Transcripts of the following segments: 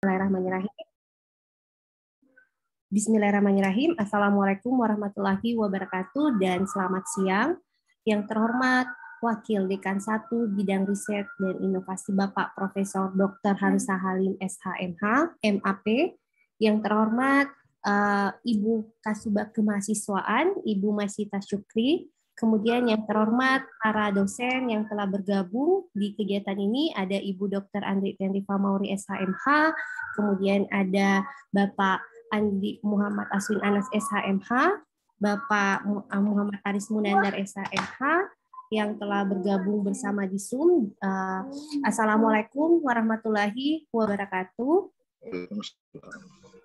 Bismillahirrahmanirrahim. Bismillahirrahmanirrahim. Assalamualaikum warahmatullahi wabarakatuh dan selamat siang. Yang terhormat Wakil Dekan 1 Bidang Riset dan Inovasi Bapak Profesor Dr. Hamzah Halim SHMH, MAP. Yang terhormat Ibu Kasubag Kemahasiswaan, Ibu Masita Syukri. Kemudian yang terhormat para dosen yang telah bergabung di kegiatan ini, ada Ibu Dr. Andri Tenrifa Mauri SHMH, kemudian ada Bapak Andi Muhammad Aswin Anas SHMH, Bapak Muhammad Aris Munandar SHMH yang telah bergabung bersama di Zoom. Assalamualaikum warahmatullahi wabarakatuh.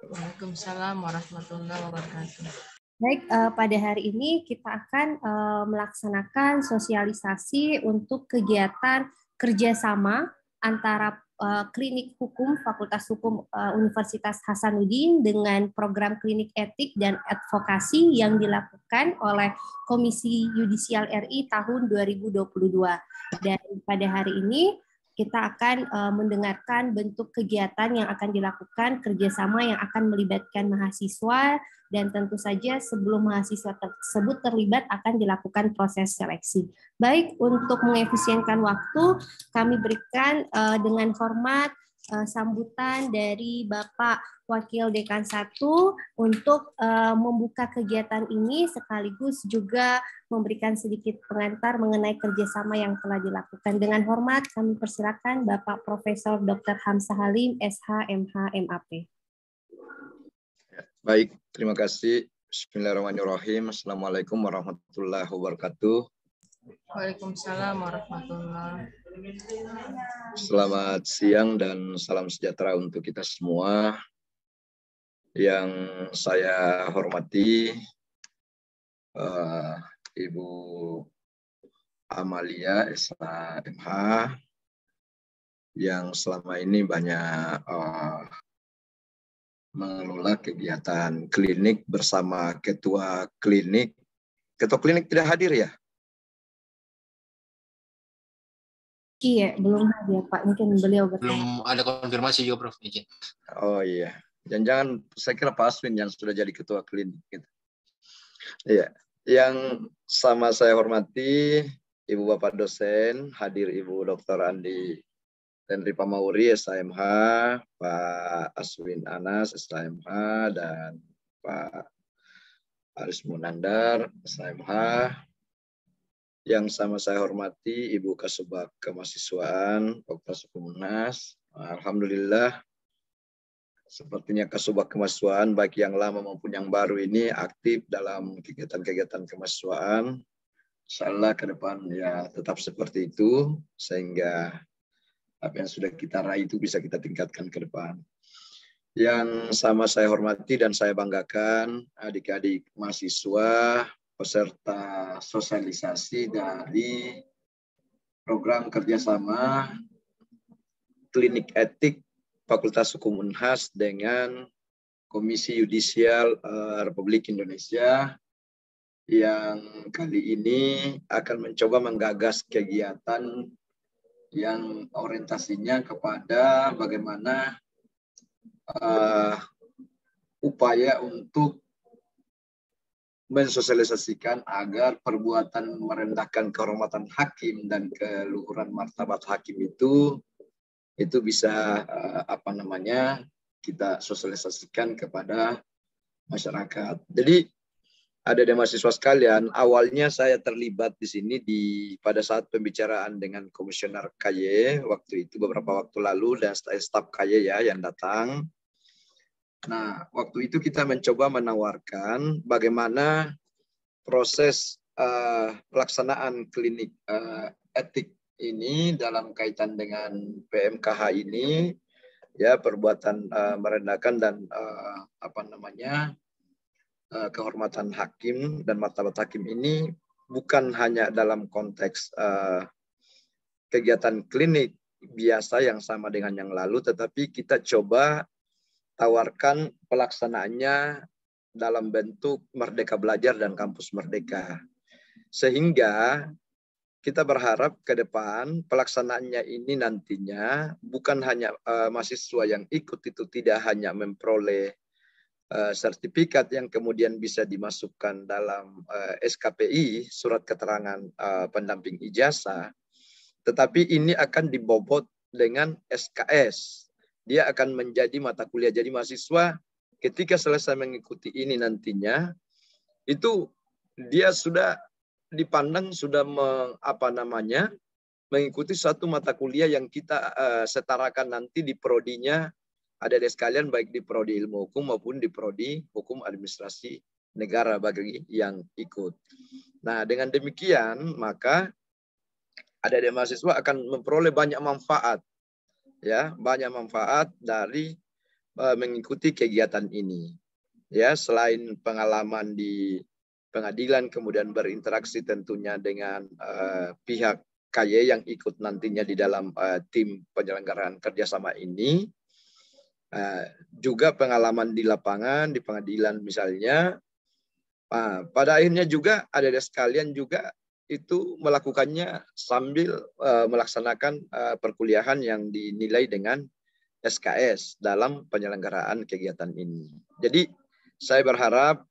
Waalaikumsalam warahmatullahi wabarakatuh. Baik, pada hari ini kita akan melaksanakan sosialisasi untuk kegiatan kerjasama antara Klinik Hukum Fakultas Hukum Universitas Hasanuddin dengan program Klinik Etik dan Advokasi yang dilakukan oleh Komisi Yudisial RI tahun 2022. Dan pada hari ini kita akan mendengarkan bentuk kegiatan yang akan dilakukan kerjasama yang akan melibatkan mahasiswa, dan tentu saja sebelum mahasiswa tersebut terlibat akan dilakukan proses seleksi. Baik, untuk mengefisienkan waktu, kami berikan dengan hormat sambutan dari Bapak Wakil Dekan 1 untuk membuka kegiatan ini sekaligus juga memberikan sedikit pengantar mengenai kerjasama yang telah dilakukan. Dengan hormat, kami persilakan Bapak Profesor Dr. Hamzah Halim, SHMH, MAP. Baik, terima kasih. Bismillahirrahmanirrahim. Assalamualaikum warahmatullahi wabarakatuh. Waalaikumsalam warahmatullahi. Selamat siang dan salam sejahtera untuk kita semua. Yang saya hormati Ibu Amalia SHMH yang selama ini banyak mengelola kegiatan klinik bersama ketua klinik. Ketua klinik tidak hadir ya? Iya, belum hadir Pak. Mungkin beliau belum ada konfirmasi juga, Prof. Izin. Oh iya. Jangan saya kira Pak Aswin yang sudah jadi ketua klinik. Gitu. Iya. Yang sama saya hormati Ibu Bapak dosen, hadir Ibu Dr. Andi Tenrifa Mauri SHMH, Pak Aswin Anas SHMH, dan Pak Aris Munandar SHMH. Yang sama saya hormati Ibu Kasubag Kemahasiswaan, Fakultas Hukum Unas. Alhamdulillah, sepertinya Kasubag Kemahasiswaan baik yang lama maupun yang baru ini aktif dalam kegiatan-kegiatan kemahasiswaan. Insyaallah ke depan ya tetap seperti itu sehingga apa yang sudah kita raih itu bisa kita tingkatkan ke depan. Yang sama saya hormati dan saya banggakan adik-adik mahasiswa peserta sosialisasi dari program kerjasama Klinik Etik Fakultas Hukum Unhas dengan Komisi Yudisial Republik Indonesia yang kali ini akan mencoba menggagas kegiatan yang orientasinya kepada bagaimana upaya untuk mensosialisasikan agar perbuatan merendahkan kehormatan hakim dan keluhuran martabat hakim itu bisa kita sosialisasikan kepada masyarakat. Jadi ada mahasiswa sekalian, awalnya saya terlibat di sini pada saat pembicaraan dengan Komisioner KY waktu itu beberapa waktu lalu dan staf KY ya yang datang. Nah, waktu itu kita mencoba menawarkan bagaimana proses pelaksanaan klinik etik ini dalam kaitan dengan PMKH ini, ya perbuatan merendahkan dan kehormatan hakim dan martabat hakim ini bukan hanya dalam konteks kegiatan klinik biasa yang sama dengan yang lalu, tetapi kita coba tawarkan pelaksanaannya dalam bentuk Merdeka Belajar dan Kampus Merdeka. Sehingga kita berharap ke depan pelaksanaannya ini nantinya bukan hanya mahasiswa yang ikut itu tidak hanya memperoleh sertifikat yang kemudian bisa dimasukkan dalam SKPI, surat keterangan pendamping ijazah, tetapi ini akan dibobot dengan SKS. Dia akan menjadi mata kuliah. Jadi mahasiswa ketika selesai mengikuti ini nantinya, itu dia sudah dipandang sudah mengikuti satu mata kuliah yang kita setarakan nanti di prodinya adik-adik sekalian, baik di prodi ilmu hukum maupun di prodi hukum administrasi negara bagi yang ikut. Nah, dengan demikian maka adik-adik mahasiswa akan memperoleh banyak manfaat, ya, banyak manfaat dari mengikuti kegiatan ini. Ya, selain pengalaman di pengadilan, kemudian berinteraksi tentunya dengan pihak KY yang ikut nantinya di dalam tim penyelenggaraan kerjasama ini, juga pengalaman di lapangan, di pengadilan misalnya. Pada akhirnya juga adik-adik sekalian juga itu melakukannya sambil melaksanakan perkuliahan yang dinilai dengan SKS dalam penyelenggaraan kegiatan ini. Jadi saya berharap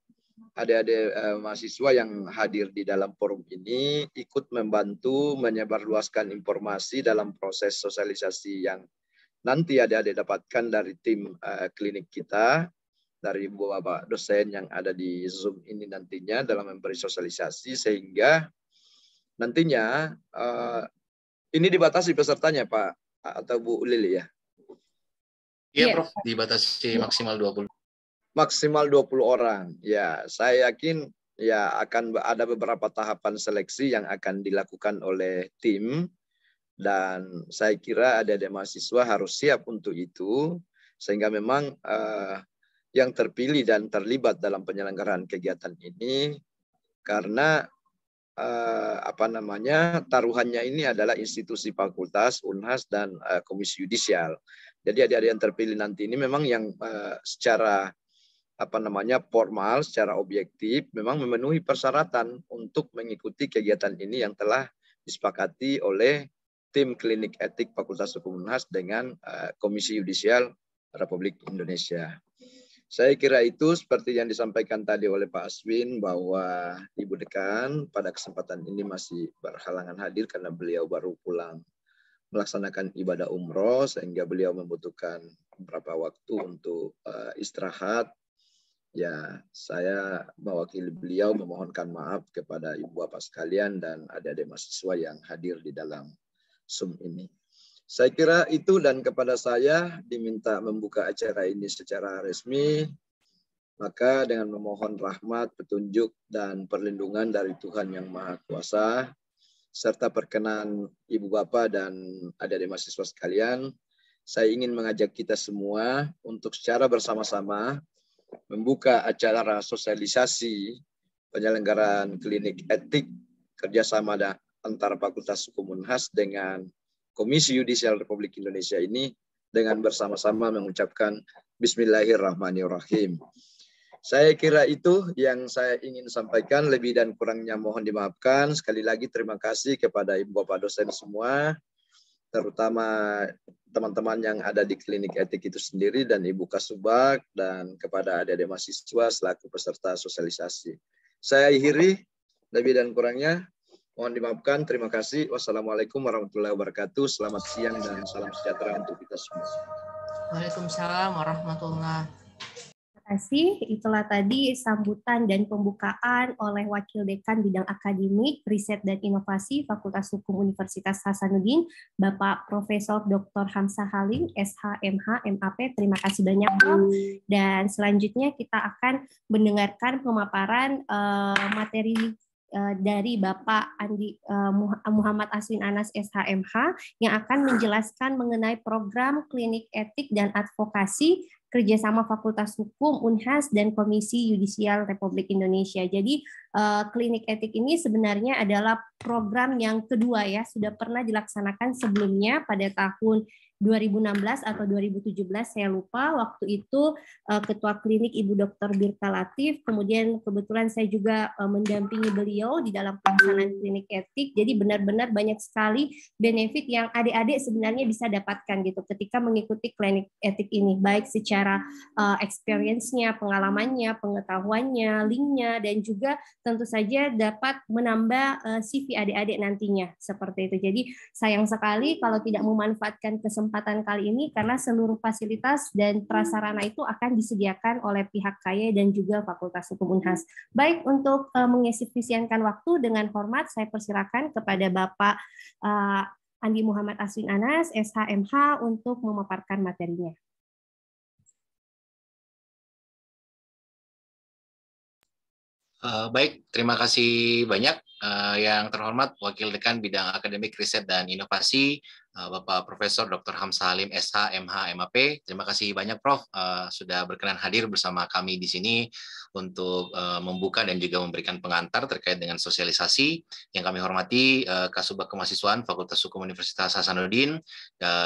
adik-adik mahasiswa yang hadir di dalam forum ini ikut membantu menyebarluaskan informasi dalam proses sosialisasi yang nanti adik-adik dapatkan dari tim klinik kita, dari Bapak dosen yang ada di Zoom ini nantinya dalam memberi sosialisasi, sehingga nantinya ini dibatasi pesertanya Pak atau Bu Lili ya? Iya Prof, dibatasi maksimal 20. Maksimal 20 orang. Ya, saya yakin ya akan ada beberapa tahapan seleksi yang akan dilakukan oleh tim, dan saya kira adik-adik mahasiswa harus siap untuk itu, sehingga memang yang terpilih dan terlibat dalam penyelenggaraan kegiatan ini karena taruhannya ini adalah institusi fakultas, Unhas, dan Komisi Yudisial. Jadi adik-adik yang terpilih nanti ini memang yang secara formal, secara objektif memang memenuhi persyaratan untuk mengikuti kegiatan ini yang telah disepakati oleh tim klinik etik Fakultas Hukum Unhas dengan Komisi Yudisial Republik Indonesia. Saya kira itu seperti yang disampaikan tadi oleh Pak Aswin, bahwa Ibu Dekan pada kesempatan ini masih berhalangan hadir karena beliau baru pulang melaksanakan ibadah umroh, sehingga beliau membutuhkan beberapa waktu untuk istirahat. Ya, saya mewakili beliau memohonkan maaf kepada Ibu Bapak sekalian dan adik-adik mahasiswa yang hadir di dalam Zoom ini. Saya kira itu, dan kepada saya diminta membuka acara ini secara resmi, maka dengan memohon rahmat, petunjuk, dan perlindungan dari Tuhan Yang Maha Kuasa, serta perkenan Ibu Bapak dan adik-adik mahasiswa sekalian, saya ingin mengajak kita semua untuk secara bersama-sama membuka acara sosialisasi penyelenggaraan klinik etik kerjasama antara Fakultas Hukum Unhas dengan Komisi Yudisial Republik Indonesia ini dengan bersama-sama mengucapkan Bismillahirrahmanirrahim. Saya kira itu yang saya ingin sampaikan, lebih dan kurangnya mohon dimaafkan. Sekali lagi terima kasih kepada Ibu Bapak dosen semua, terutama teman-teman yang ada di klinik etik itu sendiri dan Ibu Kasubag, dan kepada adik-adik mahasiswa selaku peserta sosialisasi. Saya akhiri, lebih dan kurangnya mohon dimaafkan. Terima kasih. Wassalamualaikum warahmatullahi wabarakatuh. Selamat siang dan salam sejahtera untuk kita semua. Waalaikumsalam warahmatullahi. Terima kasih. Itulah tadi sambutan dan pembukaan oleh Wakil Dekan Bidang Akademik, Riset dan Inovasi Fakultas Hukum Universitas Hasanuddin, Bapak Profesor Dr. Hamzah Halim, SH, MH, MAP. Terima kasih banyak, Prof. Dan selanjutnya kita akan mendengarkan pemaparan materi dari Bapak Muhammad Aswin Anas, SHMH, yang akan menjelaskan mengenai program klinik etik dan advokasi kerjasama Fakultas Hukum Unhas dan Komisi Yudisial Republik Indonesia. Jadi klinik etik ini sebenarnya adalah program yang kedua ya, sudah pernah dilaksanakan sebelumnya pada tahun 2016 atau 2017 saya lupa. Waktu itu ketua klinik Ibu Dr. Birta Latif, kemudian kebetulan saya juga mendampingi beliau di dalam pelaksanaan klinik etik. Jadi benar-benar banyak sekali benefit yang adik-adik sebenarnya bisa dapatkan gitu ketika mengikuti klinik etik ini, baik secara experience-nya, pengalamannya, pengetahuannya, link-nya, dan juga tentu saja dapat menambah CV adik-adik nantinya seperti itu. Jadi sayang sekali kalau tidak memanfaatkan kesempatan kali ini karena seluruh fasilitas dan prasarana itu akan disediakan oleh pihak KAI dan juga Fakultas Hukum Unhas. Baik, untuk mengefisienkan waktu, dengan hormat saya persilakan kepada Bapak Andi Muhammad Aswin Anas, SHMH, untuk memaparkan materinya. Baik, terima kasih banyak yang terhormat Wakil Dekan Bidang Akademik Riset dan Inovasi, Bapak Profesor Dr. Hamzah Halim, SH, MH, MAP. Terima kasih banyak Prof sudah berkenan hadir bersama kami di sini untuk membuka dan juga memberikan pengantar terkait dengan sosialisasi. Yang kami hormati Kasubag Kemahasiswaan Fakultas Hukum Universitas Hasanuddin,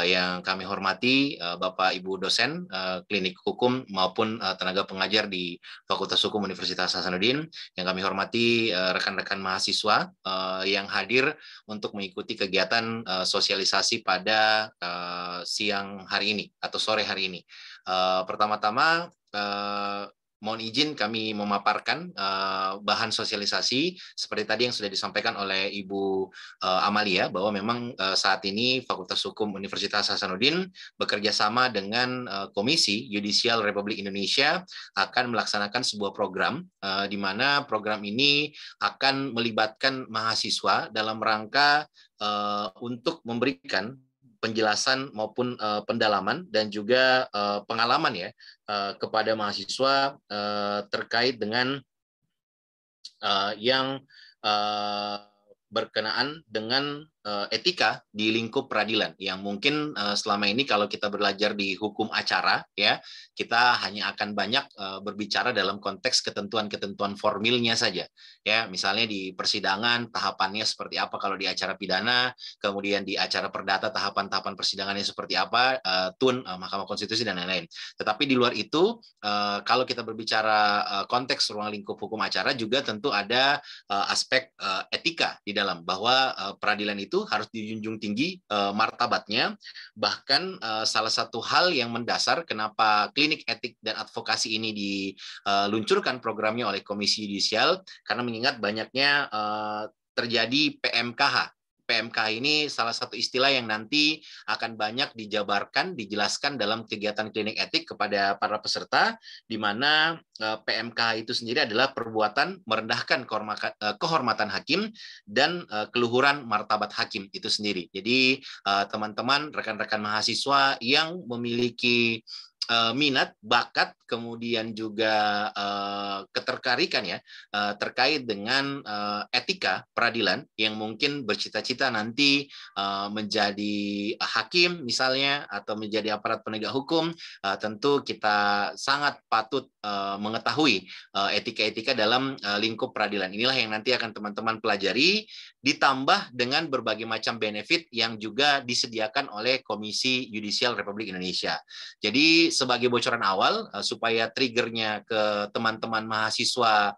yang kami hormati Bapak Ibu dosen klinik hukum maupun tenaga pengajar di Fakultas Hukum Universitas Hasanuddin, yang kami hormati rekan-rekan mahasiswa yang hadir untuk mengikuti kegiatan sosialisasi pada siang hari ini atau sore hari ini. Pertama-tama mohon izin kami memaparkan bahan sosialisasi seperti tadi yang sudah disampaikan oleh Ibu Amalia, bahwa memang saat ini Fakultas Hukum Universitas Hasanuddin bekerja sama dengan Komisi Yudisial Republik Indonesia akan melaksanakan sebuah program di mana program ini akan melibatkan mahasiswa dalam rangka untuk memberikan penjelasan maupun pendalaman dan juga pengalaman ya kepada mahasiswa terkait dengan yang berkenaan dengan etika di lingkup peradilan, yang mungkin selama ini kalau kita belajar di hukum acara ya, kita hanya akan banyak berbicara dalam konteks ketentuan-ketentuan formilnya saja ya, misalnya di persidangan tahapannya seperti apa kalau di acara pidana, kemudian di acara perdata tahapan-tahapan persidangannya seperti apa, TUN, Mahkamah Konstitusi dan lain-lain. Tetapi di luar itu kalau kita berbicara konteks ruang lingkup hukum acara, juga tentu ada aspek etika di dalam, bahwa peradilan itu harus dijunjung tinggi martabatnya. Bahkan salah satu hal yang mendasar kenapa klinik etik dan advokasi ini diluncurkan programnya oleh Komisi Yudisial, karena mengingat banyaknya terjadi PMKH. PMKH ini salah satu istilah yang nanti akan banyak dijabarkan, dijelaskan dalam kegiatan klinik etik kepada para peserta, di mana PMKH itu sendiri adalah perbuatan merendahkan kehormatan hakim dan keluhuran martabat hakim itu sendiri. Jadi teman-teman, rekan-rekan mahasiswa yang memiliki minat, bakat, kemudian juga ketertarikan ya terkait dengan etika peradilan, yang mungkin bercita-cita nanti menjadi hakim misalnya atau menjadi aparat penegak hukum, tentu kita sangat patut mengetahui etika-etika dalam lingkup peradilan. Inilah yang nanti akan teman-teman pelajari, ditambah dengan berbagai macam benefit yang juga disediakan oleh Komisi Yudisial Republik Indonesia. Jadi sebagai bocoran awal supaya triggernya ke teman-teman mahasiswa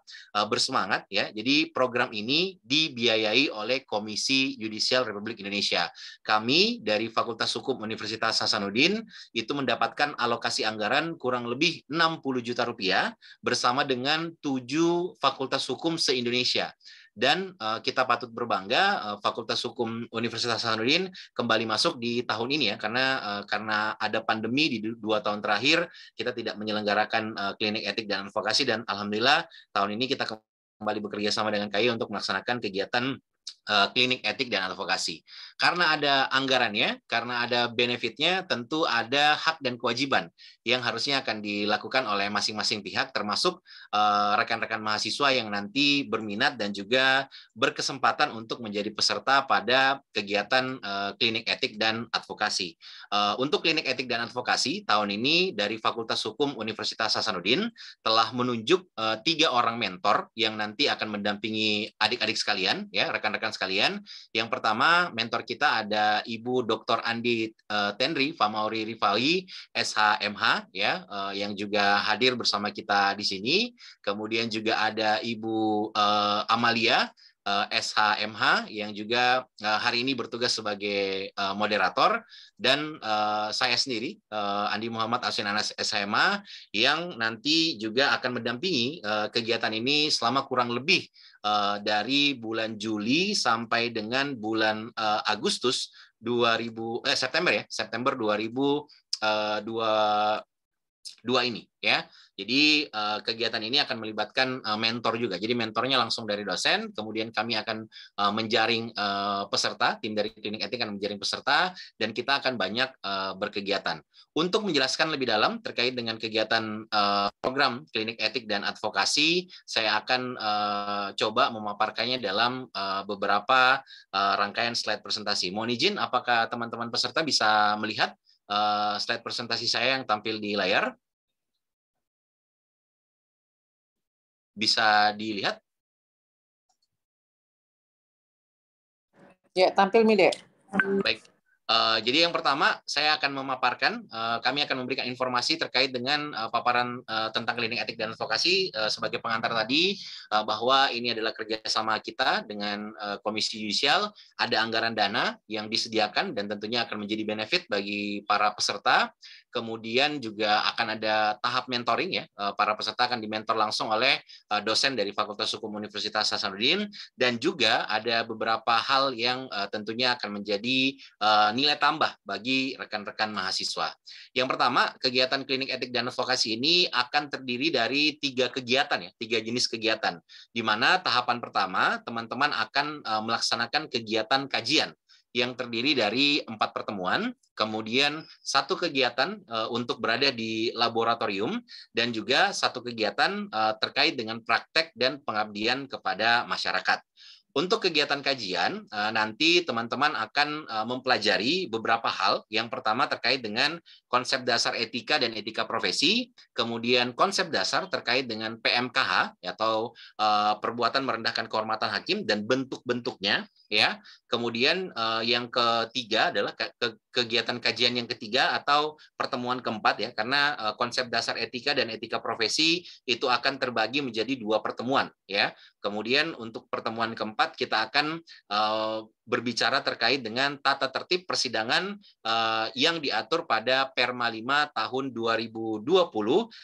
bersemangat ya. Jadi program ini dibiayai oleh Komisi Yudisial Republik Indonesia. Kami dari Fakultas Hukum Universitas Hasanuddin itu mendapatkan alokasi anggaran kurang lebih 60 juta rupiah bersama dengan 7 fakultas hukum se-Indonesia. Dan kita patut berbangga Fakultas Hukum Universitas Hasanuddin kembali masuk di tahun ini ya, karena ada pandemi di 2 tahun terakhir kita tidak menyelenggarakan klinik etik dan advokasi, dan alhamdulillah tahun ini kita kembali bekerja sama dengan KAI untuk melaksanakan kegiatan klinik etik dan advokasi. Karena ada anggarannya, karena ada benefitnya, tentu ada hak dan kewajiban yang harusnya akan dilakukan oleh masing-masing pihak, termasuk rekan-rekan mahasiswa yang nanti berminat dan juga berkesempatan untuk menjadi peserta pada kegiatan klinik etik dan advokasi. Untuk klinik etik dan advokasi tahun ini dari Fakultas Hukum Universitas Hasanuddin telah menunjuk 3 orang mentor yang nanti akan mendampingi adik-adik sekalian ya, rekan-rekan rekan-rekan sekalian. Yang pertama, mentor kita ada Ibu Dr. Andi Tenri Famauri Rifai, SHMH, ya, yang juga hadir bersama kita di sini. Kemudian juga ada Ibu Amalia, SHMH, yang juga hari ini bertugas sebagai moderator, dan saya sendiri, Andi Muhammad Aswin Anas SHMH, yang nanti juga akan mendampingi kegiatan ini selama kurang lebih dari bulan Juli sampai dengan bulan Agustus September 2022 ini, ya. Jadi kegiatan ini akan melibatkan mentor juga. Jadi mentornya langsung dari dosen, kemudian kami akan menjaring peserta, tim dari klinik etik akan menjaring peserta, dan kita akan banyak berkegiatan. Untuk menjelaskan lebih dalam terkait dengan kegiatan program klinik etik dan advokasi, saya akan coba memaparkannya dalam beberapa rangkaian slide presentasi. Mohon izin, apakah teman-teman peserta bisa melihat slide presentasi saya yang tampil di layar? Bisa dilihat? Ya, tampil Mide. Baik. Jadi yang pertama, saya akan memaparkan, kami akan memberikan informasi terkait dengan paparan tentang klinik etik dan advokasi sebagai pengantar tadi, bahwa ini adalah kerjasama kita dengan Komisi Yudisial, ada anggaran dana yang disediakan dan tentunya akan menjadi benefit bagi para peserta. Kemudian juga akan ada tahap mentoring, ya, para peserta akan dimentor langsung oleh dosen dari Fakultas Hukum Universitas Hasanuddin, dan juga ada beberapa hal yang tentunya akan menjadi nilai tambah bagi rekan-rekan mahasiswa. Yang pertama, kegiatan klinik etik dan advokasi ini akan terdiri dari 3 kegiatan, ya, 3 jenis kegiatan. Di mana tahapan pertama, teman-teman akan melaksanakan kegiatan kajian yang terdiri dari 4 pertemuan, kemudian 1 kegiatan untuk berada di laboratorium, dan juga 1 kegiatan terkait dengan praktek dan pengabdian kepada masyarakat. Untuk kegiatan kajian, nanti teman-teman akan mempelajari beberapa hal. Yang pertama terkait dengan konsep dasar etika dan etika profesi, kemudian konsep dasar terkait dengan PMKH, atau perbuatan merendahkan kehormatan hakim dan bentuk-bentuknya, ya. Kemudian yang ketiga adalah kegiatan kajian yang ketiga atau pertemuan keempat, ya, karena konsep dasar etika dan etika profesi itu akan terbagi menjadi 2 pertemuan, ya. Kemudian untuk pertemuan keempat kita akan berbicara terkait dengan tata tertib persidangan yang diatur pada Perma 5 tahun 2020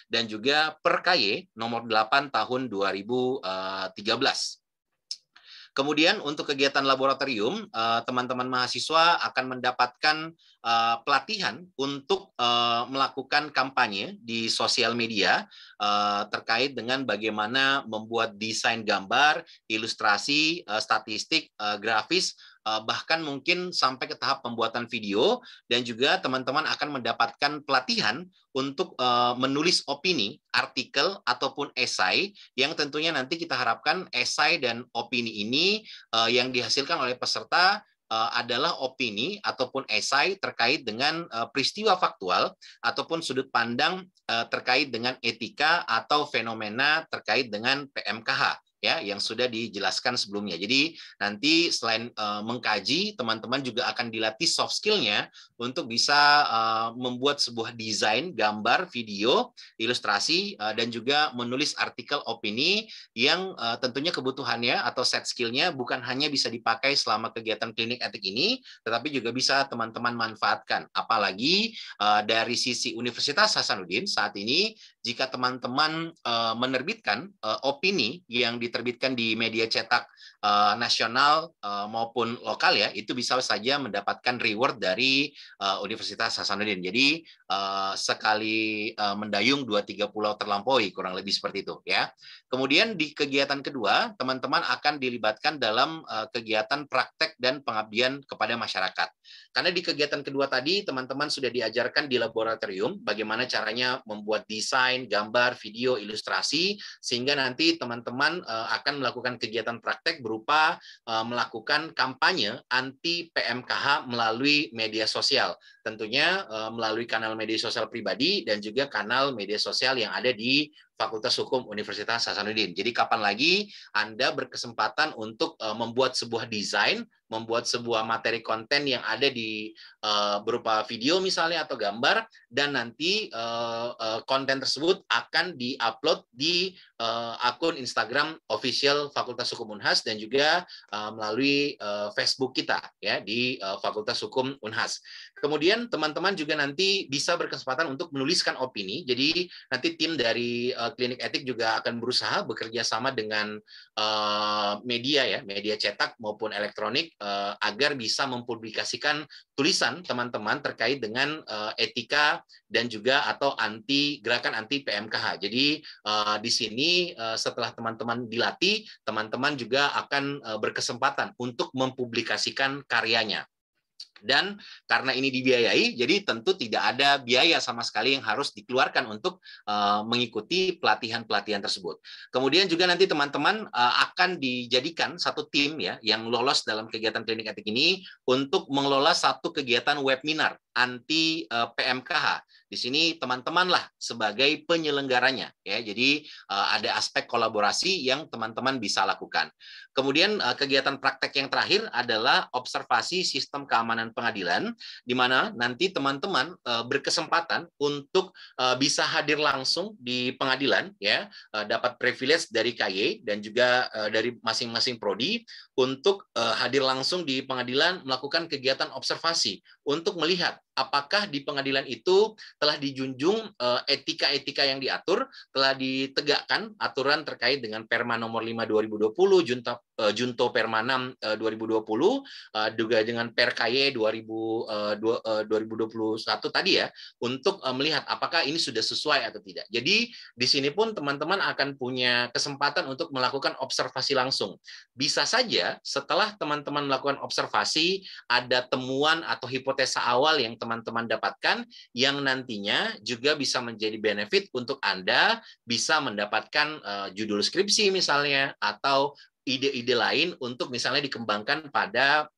dan juga Perkay nomor 8 tahun 2013. Kemudian untuk kegiatan laboratorium, teman-teman mahasiswa akan mendapatkan pelatihan untuk melakukan kampanye di sosial media terkait dengan bagaimana membuat desain gambar, ilustrasi, statistik, grafis, bahkan mungkin sampai ke tahap pembuatan video, dan juga teman-teman akan mendapatkan pelatihan untuk menulis opini, artikel, ataupun esai, yang tentunya nanti kita harapkan esai dan opini ini yang dihasilkan oleh peserta adalah opini ataupun esai terkait dengan peristiwa faktual ataupun sudut pandang terkait dengan etika atau fenomena terkait dengan PMKH, ya, yang sudah dijelaskan sebelumnya. Jadi nanti selain mengkaji, teman-teman juga akan dilatih soft skill-nya untuk bisa membuat sebuah desain, gambar, video, ilustrasi, dan juga menulis artikel opini yang tentunya kebutuhannya atau set skill-nya bukan hanya bisa dipakai selama kegiatan klinik etik ini, tetapi juga bisa teman-teman manfaatkan. Apalagi dari sisi Universitas Hasanuddin saat ini, jika teman-teman menerbitkan opini yang diterbitkan di media cetak nasional maupun lokal, ya, itu bisa saja mendapatkan reward dari Universitas Hasanuddin. Jadi sekali mendayung 2-3 pulau terlampaui, kurang lebih seperti itu, ya. Kemudian di kegiatan kedua, teman-teman akan dilibatkan dalam kegiatan praktek dan pengabdian kepada masyarakat. Karena di kegiatan kedua tadi, teman-teman sudah diajarkan di laboratorium bagaimana caranya membuat desain, gambar, video, ilustrasi, sehingga nanti teman-teman akan melakukan kegiatan praktek berupa melakukan kampanye anti PMKH melalui media sosial. Tentunya melalui kanal media sosial pribadi dan juga kanal media sosial yang ada di Fakultas Hukum Universitas Hasanuddin. Jadi kapan lagi Anda berkesempatan untuk membuat sebuah desain, membuat sebuah materi konten yang ada di berupa video misalnya atau gambar, dan nanti konten tersebut akan diupload di akun Instagram official Fakultas Hukum Unhas dan juga melalui Facebook kita ya di Fakultas Hukum Unhas. Kemudian teman-teman juga nanti bisa berkesempatan untuk menuliskan opini. Jadi nanti tim dari Klinik Etik juga akan berusaha bekerja sama dengan media ya, media cetak maupun elektronik agar bisa mempublikasikan tulisan teman-teman terkait dengan etika dan juga atau gerakan anti PMKH. Jadi di sini setelah teman-teman dilatih, teman-teman juga akan berkesempatan untuk mempublikasikan karyanya. Dan karena ini dibiayai, jadi tentu tidak ada biaya sama sekali yang harus dikeluarkan untuk mengikuti pelatihan-pelatihan tersebut. Kemudian juga nanti teman-teman akan dijadikan satu tim ya yang lolos dalam kegiatan klinik etik ini untuk mengelola satu kegiatan webinar anti PMKH. Di sini teman-temanlah sebagai penyelenggaranya ya. Jadi ada aspek kolaborasi yang teman-teman bisa lakukan. Kemudian kegiatan praktek yang terakhir adalah observasi sistem keamanan pengadilan, di mana nanti teman-teman berkesempatan untuk bisa hadir langsung di pengadilan ya, dapat privilege dari KY dan juga dari masing-masing prodi untuk hadir langsung di pengadilan melakukan kegiatan observasi untuk melihat apakah di pengadilan itu telah dijunjung etika-etika yang diatur, telah ditegakkan aturan terkait dengan Perma nomor 5 2020, Junto Perma 6 2020, juga dengan PerKY 2021 tadi ya, untuk melihat apakah ini sudah sesuai atau tidak. Jadi di sini pun teman-teman akan punya kesempatan untuk melakukan observasi langsung. Bisa saja setelah teman-teman melakukan observasi ada temuan atau hipotesa awal yang teman-teman dapatkan yang nantinya juga bisa menjadi benefit untuk Anda bisa mendapatkan judul skripsi misalnya atau ide-ide lain untuk misalnya dikembangkan pada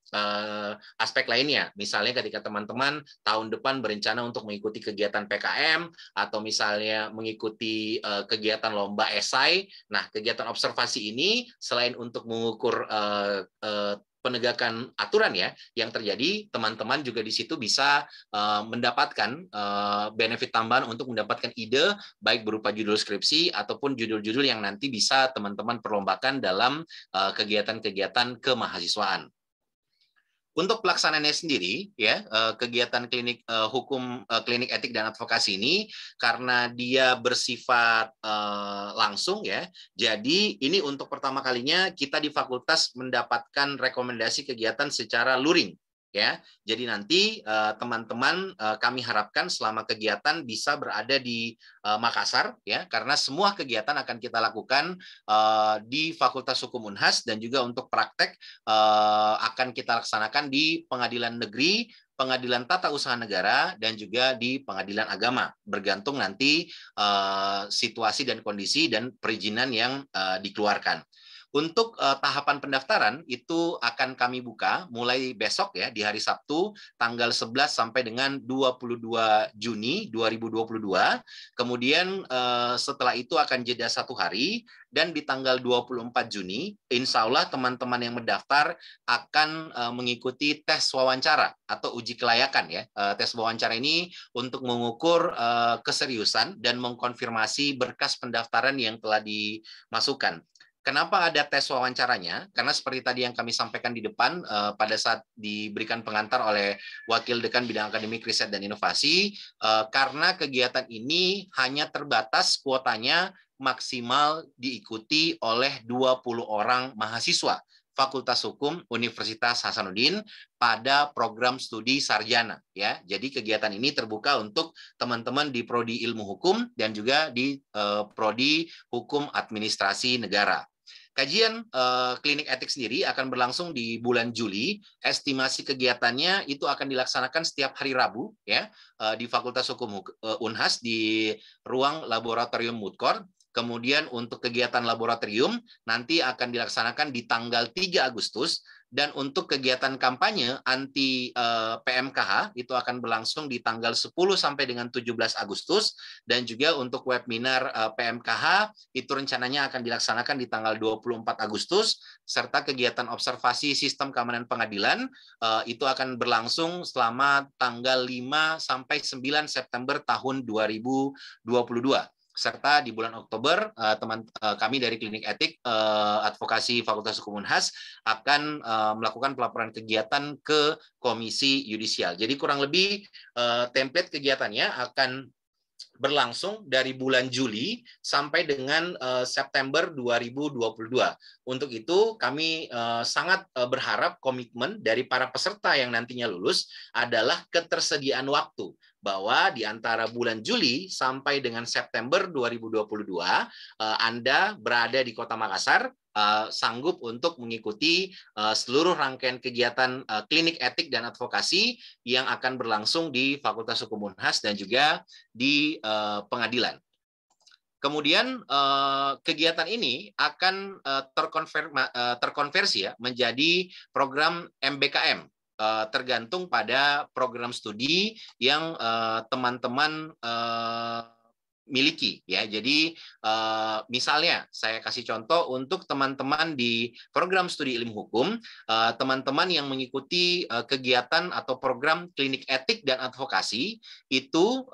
aspek lainnya. Misalnya ketika teman-teman tahun depan berencana untuk mengikuti kegiatan PKM atau misalnya mengikuti kegiatan lomba esai. Nah, kegiatan observasi ini selain untuk mengukur penegakan aturan ya yang terjadi, teman-teman juga di situ bisa mendapatkan benefit tambahan untuk mendapatkan ide baik berupa judul skripsi ataupun judul-judul yang nanti bisa teman-teman perlombakan dalam kegiatan-kegiatan kemahasiswaan. Untuk pelaksanaannya sendiri, ya kegiatan klinik hukum, klinik etik dan advokasi ini karena dia bersifat langsung ya. Jadi ini untuk pertama kalinya kita di fakultas mendapatkan rekomendasi kegiatan secara luring. Ya, jadi nanti teman-teman kami harapkan selama kegiatan bisa berada di Makassar ya, karena semua kegiatan akan kita lakukan di Fakultas Hukum Unhas dan juga untuk praktek akan kita laksanakan di Pengadilan Negeri, Pengadilan Tata Usaha Negara, dan juga di Pengadilan Agama, bergantung nanti situasi dan kondisi dan perizinan yang dikeluarkan. Untuk tahapan pendaftaran itu akan kami buka mulai besok ya, di hari Sabtu tanggal 11 sampai dengan 22 Juni 2022. Kemudian setelah itu akan jeda 1 hari, dan di tanggal 24 Juni insya Allah teman-teman yang mendaftar akan mengikuti tes wawancara atau uji kelayakan ya. Tes wawancara ini untuk mengukur keseriusan dan mengkonfirmasi berkas pendaftaran yang telah dimasukkan. Kenapa ada tes wawancaranya? Karena seperti tadi yang kami sampaikan di depan pada saat diberikan pengantar oleh Wakil Dekan Bidang Akademik Riset dan Inovasi, karena kegiatan ini hanya terbatas kuotanya maksimal diikuti oleh 20 orang mahasiswa Fakultas Hukum Universitas Hasanuddin pada program studi sarjana ya. Jadi kegiatan ini terbuka untuk teman-teman di prodi Ilmu Hukum dan juga di prodi Hukum Administrasi Negara. Kajian klinik etik sendiri akan berlangsung di bulan Juli. Estimasi kegiatannya itu akan dilaksanakan setiap hari Rabu ya di Fakultas Hukum Unhas di ruang laboratorium Mudkor. Kemudian untuk kegiatan laboratorium nanti akan dilaksanakan di tanggal 3 Agustus Dan untuk kegiatan kampanye anti PMKH itu akan berlangsung di tanggal 10 sampai dengan 17 Agustus, dan juga untuk webinar PMKH itu rencananya akan dilaksanakan di tanggal 24 Agustus, serta kegiatan observasi sistem keamanan pengadilan itu akan berlangsung selama tanggal 5 sampai 9 September tahun 2022. Serta di bulan Oktober kami dari Klinik Etik Advokasi Fakultas Hukum Unhas akan melakukan pelaporan kegiatan ke Komisi Yudisial. Jadi kurang lebih template kegiatannya akan berlangsung dari bulan Juli sampai dengan September 2022. Untuk itu kami sangat berharap komitmen dari para peserta yang nantinya lulus adalah ketersediaan waktu, bahwa di antara bulan Juli sampai dengan September 2022 Anda berada di Kota Makassar, sanggup untuk mengikuti seluruh rangkaian kegiatan klinik etik dan advokasi yang akan berlangsung di Fakultas Hukum Unhas dan juga di pengadilan. Kemudian kegiatan ini akan terkonversi ya menjadi program MBKM, tergantung pada program studi yang teman-teman miliki ya. Jadi misalnya saya kasih contoh untuk teman-teman di program studi ilmu hukum, teman-teman yang mengikuti kegiatan atau program klinik etik dan advokasi itu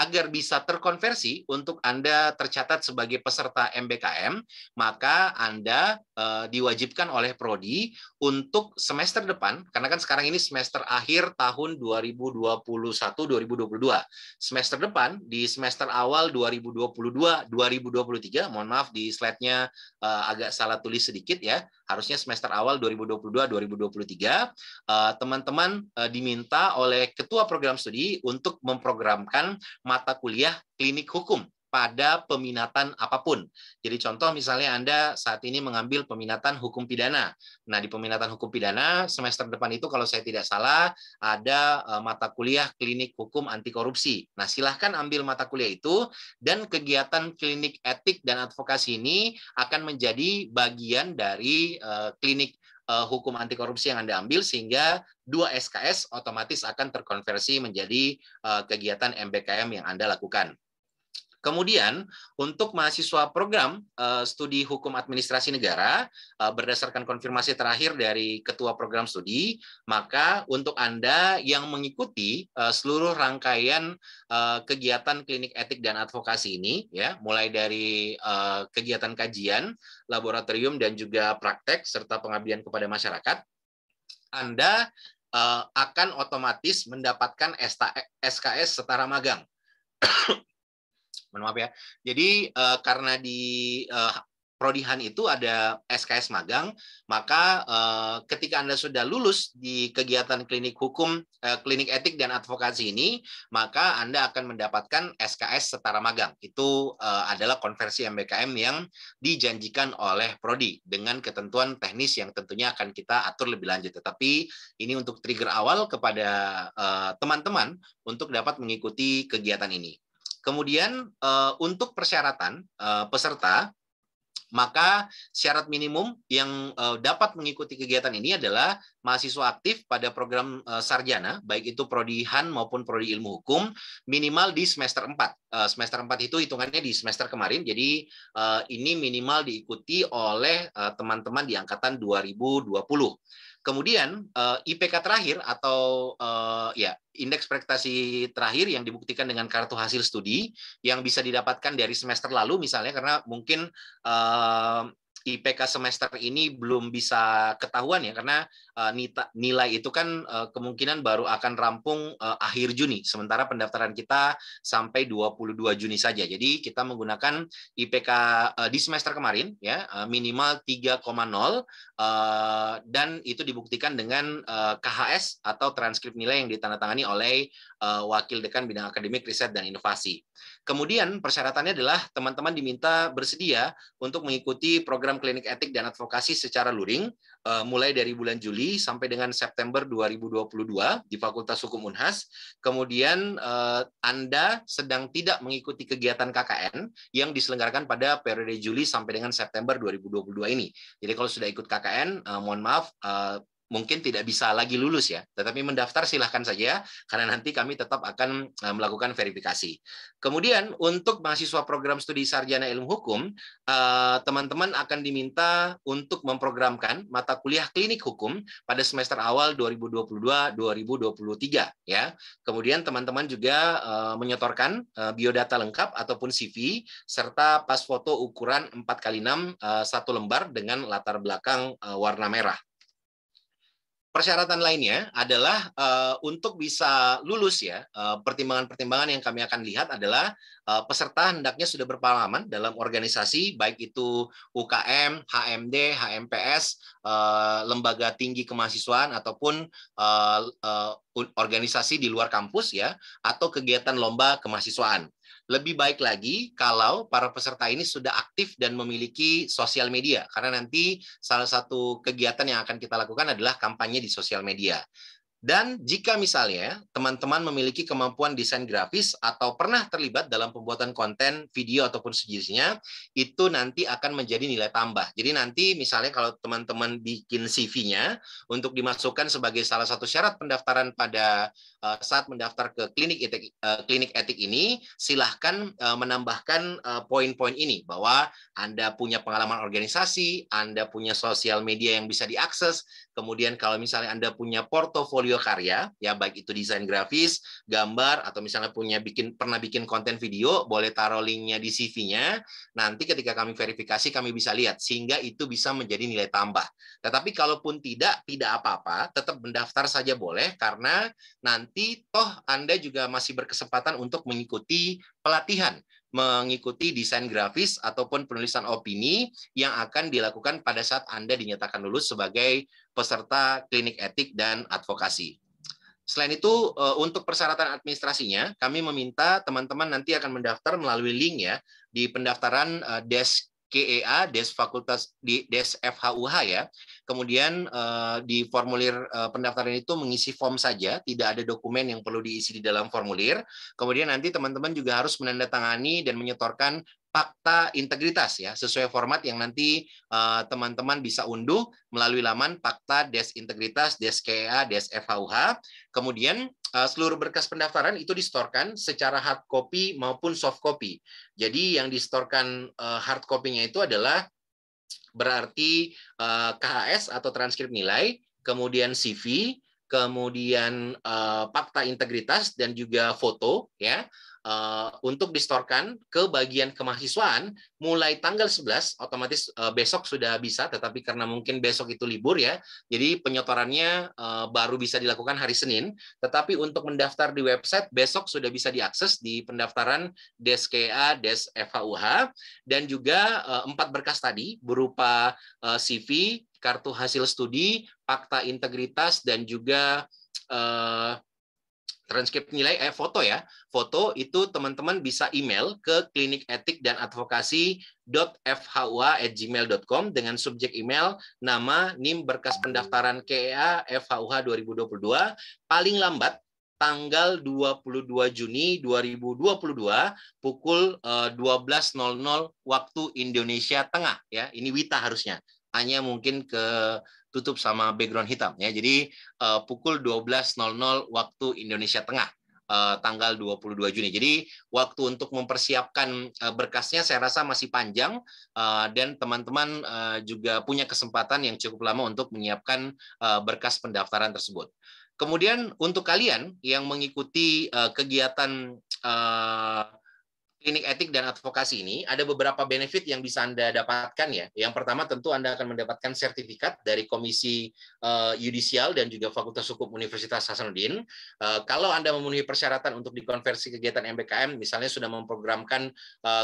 agar bisa terkonversi untuk Anda tercatat sebagai peserta MBKM, maka Anda diwajibkan oleh Prodi untuk semester depan, karena kan sekarang ini semester akhir tahun 2021-2022. Semester depan, di semester awal 2022-2023, mohon maaf di slide-nya agak salah tulis sedikit ya, harusnya semester awal 2022-2023, teman-teman diminta oleh Ketua Program Studi untuk memprogramkan mata kuliah klinik hukum pada peminatan apapun. Jadi contoh misalnya Anda saat ini mengambil peminatan hukum pidana. Nah, di peminatan hukum pidana semester depan itu kalau saya tidak salah ada mata kuliah klinik hukum anti korupsi. Nah, silahkan ambil mata kuliah itu, dan kegiatan klinik etik dan advokasi ini akan menjadi bagian dari klinik hukum anti korupsi yang Anda ambil, sehingga 2 SKS otomatis akan terkonversi menjadi kegiatan MBKM yang Anda lakukan. Kemudian untuk mahasiswa program studi hukum administrasi negara, berdasarkan konfirmasi terakhir dari Ketua Program Studi, maka untuk Anda yang mengikuti seluruh rangkaian kegiatan klinik etik dan advokasi ini, ya, mulai dari kegiatan kajian, laboratorium, dan juga praktek, serta pengabdian kepada masyarakat, Anda akan otomatis mendapatkan SKS setara magang. Mohon maaf ya. Jadi karena di Prodihan itu ada SKS magang, maka ketika Anda sudah lulus di kegiatan klinik hukum, klinik etik dan advokasi ini, maka Anda akan mendapatkan SKS setara magang. Itu adalah konversi MBKM yang dijanjikan oleh Prodi dengan ketentuan teknis yang tentunya akan kita atur lebih lanjut. Tetapi ini untuk trigger awal kepada teman-teman untuk dapat mengikuti kegiatan ini. Kemudian untuk persyaratan peserta, maka syarat minimum yang dapat mengikuti kegiatan ini adalah mahasiswa aktif pada program sarjana, baik itu Prodi Han maupun Prodi Ilmu Hukum, minimal di semester 4. Semester 4 itu hitungannya di semester kemarin, jadi ini minimal diikuti oleh teman-teman di angkatan 2020. Kemudian IPK terakhir atau ya indeks prestasi terakhir yang dibuktikan dengan kartu hasil studi yang bisa didapatkan dari semester lalu misalnya, karena mungkin IPK semester ini belum bisa ketahuan ya, karena nilai itu kan kemungkinan baru akan rampung akhir Juni, sementara pendaftaran kita sampai 22 Juni saja. Jadi kita menggunakan IPK di semester kemarin ya minimal 3,0 dan itu dibuktikan dengan KHS atau transkrip nilai yang ditandatangani oleh Wakil Dekan Bidang Akademik, Riset, dan Inovasi. Kemudian persyaratannya adalah teman-teman diminta bersedia untuk mengikuti program program klinik etik dan advokasi secara luring mulai dari bulan Juli sampai dengan September 2022 di Fakultas Hukum Unhas. Kemudian Anda sedang tidak mengikuti kegiatan KKN yang diselenggarakan pada periode Juli sampai dengan September 2022 ini. Jadi kalau sudah ikut KKN, mohon maaf, mungkin tidak bisa lagi lulus ya, tetapi mendaftar silahkan saja, karena nanti kami tetap akan melakukan verifikasi. Kemudian untuk mahasiswa program studi sarjana ilmu hukum, teman-teman akan diminta untuk memprogramkan mata kuliah klinik hukum pada semester awal 2022-2023 ya. Kemudian teman-teman juga menyetorkan biodata lengkap ataupun CV serta pas foto ukuran 4x6 satu lembar dengan latar belakang warna merah. Persyaratan lainnya adalah untuk bisa lulus ya, pertimbangan-pertimbangan yang kami akan lihat adalah peserta hendaknya sudah berpengalaman dalam organisasi, baik itu UKM, HMD, HMPS, lembaga tinggi kemahasiswaan ataupun organisasi di luar kampus ya, atau kegiatan lomba kemahasiswaan. Lebih baik lagi kalau para peserta ini sudah aktif dan memiliki sosial media, karena nanti salah satu kegiatan yang akan kita lakukan adalah kampanye di sosial media. Dan jika misalnya teman-teman memiliki kemampuan desain grafis atau pernah terlibat dalam pembuatan konten, video, ataupun sejenisnya, itu nanti akan menjadi nilai tambah. Jadi nanti misalnya kalau teman-teman bikin CV-nya untuk dimasukkan sebagai salah satu syarat pendaftaran pada saat mendaftar ke klinik etik ini, silahkan menambahkan poin-poin ini, bahwa Anda punya pengalaman organisasi, Anda punya sosial media yang bisa diakses, kemudian kalau misalnya Anda punya portofolio karya, ya baik itu desain grafis, gambar, atau misalnya pernah bikin konten video, boleh taruh linknya di CV-nya. Nanti ketika kami verifikasi, kami bisa lihat, sehingga itu bisa menjadi nilai tambah. Tetapi kalaupun tidak apa-apa, tetap mendaftar saja boleh, karena nanti toh Anda juga masih berkesempatan untuk mengikuti pelatihan, mengikuti desain grafis ataupun penulisan opini yang akan dilakukan pada saat Anda dinyatakan lulus sebagai peserta klinik etik dan advokasi. Selain itu, untuk persyaratan administrasinya, kami meminta teman-teman nanti akan mendaftar melalui link ya di pendaftaran Des KEA, Des Fakultas di Des FHUH ya. Kemudian di formulir pendaftaran itu mengisi form saja, tidak ada dokumen yang perlu diisi di dalam formulir. Kemudian nanti teman-teman juga harus menandatangani dan menyetorkan fakta integritas ya, sesuai format yang nanti teman-teman bisa unduh melalui laman fakta Des Integritas, Des KEA, Des FHUH. Kemudian seluruh berkas pendaftaran itu distorkan secara hard copy maupun soft copy. Jadi yang distorkan hard copy-nya itu adalah berarti KHS atau transkrip nilai, kemudian CV, kemudian fakta integritas dan juga foto ya. Untuk distorkan ke bagian kemahasiswaan mulai tanggal 11, otomatis besok sudah bisa, tetapi karena mungkin besok itu libur ya, jadi penyetorannya baru bisa dilakukan hari Senin, tetapi untuk mendaftar di website besok sudah bisa diakses di pendaftaran Des KEA, Des FHUH, dan juga 4 berkas tadi berupa CV, kartu hasil studi, fakta integritas, dan juga transkrip nilai, foto ya. Foto itu teman-teman bisa email ke kliniketik.advokasi.fhua@gmail.com dengan subjek email nama, NIM, berkas pendaftaran KEA FHUH 2022, paling lambat tanggal 22 Juni 2022 pukul 12.00 waktu Indonesia Tengah ya. Ini WITA harusnya. Hanya mungkin tutup sama background hitam ya. Jadi pukul 12.00 waktu Indonesia Tengah tanggal 22 Juni. Jadi waktu untuk mempersiapkan berkasnya saya rasa masih panjang dan teman-teman juga punya kesempatan yang cukup lama untuk menyiapkan berkas pendaftaran tersebut. Kemudian untuk kalian yang mengikuti kegiatan klinik etik dan advokasi ini, ada beberapa benefit yang bisa Anda dapatkan ya. Yang pertama tentu Anda akan mendapatkan sertifikat dari Komisi Yudisial dan juga Fakultas Hukum Universitas Hasanuddin. Kalau Anda memenuhi persyaratan untuk dikonversi kegiatan MBKM, misalnya sudah memprogramkan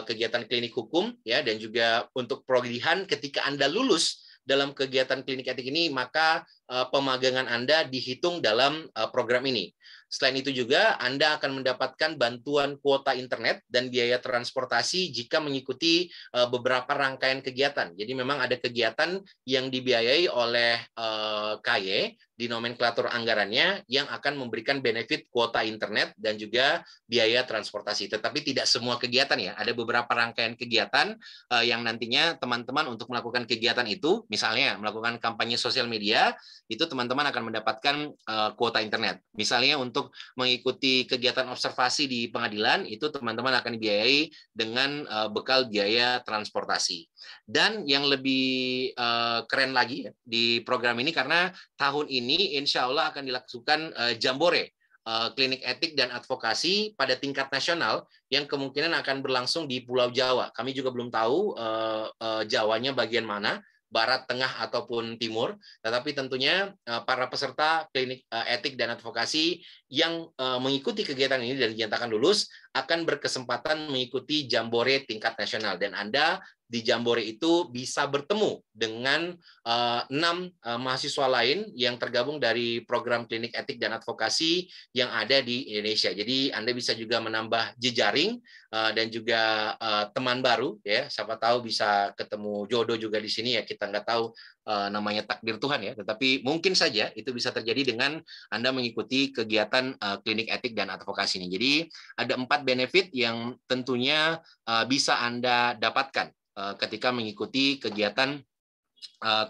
kegiatan klinik hukum ya, dan juga untuk prodihan ketika Anda lulus dalam kegiatan klinik etik ini, maka pemagangan Anda dihitung dalam program ini. Selain itu juga Anda akan mendapatkan bantuan kuota internet dan biaya transportasi jika mengikuti beberapa rangkaian kegiatan. Jadi memang ada kegiatan yang dibiayai oleh KY di nomenklatur anggarannya yang akan memberikan benefit kuota internet dan juga biaya transportasi. Tetapi tidak semua kegiatan ya. Ada beberapa rangkaian kegiatan yang nantinya teman-teman untuk melakukan kegiatan itu, misalnya melakukan kampanye sosial media, itu teman-teman akan mendapatkan kuota internet. Misalnya untuk mengikuti kegiatan observasi di pengadilan, itu teman-teman akan dibiayai dengan bekal biaya transportasi. Dan yang lebih keren lagi ya, di program ini karena tahun ini insya Allah akan dilakukan Jambore klinik etik dan advokasi pada tingkat nasional yang kemungkinan akan berlangsung di Pulau Jawa. Kami juga belum tahu Jawanya bagian mana, barat, tengah, ataupun timur. Tetapi tentunya para peserta klinik etik dan advokasi yang mengikuti kegiatan ini dan dinyatakan lulus akan berkesempatan mengikuti Jambore tingkat nasional. Dan Anda di Jambore itu bisa bertemu dengan 6 mahasiswa lain yang tergabung dari program klinik etik dan advokasi yang ada di Indonesia. Jadi Anda bisa juga menambah jejaring dan juga teman baru ya. Siapa tahu bisa ketemu jodoh juga di sini ya. Kita nggak tahu namanya takdir Tuhan ya. Tetapi mungkin saja itu bisa terjadi dengan Anda mengikuti kegiatan klinik etik dan advokasi ini. Jadi ada 4 benefit yang tentunya bisa Anda dapatkan ketika mengikuti kegiatan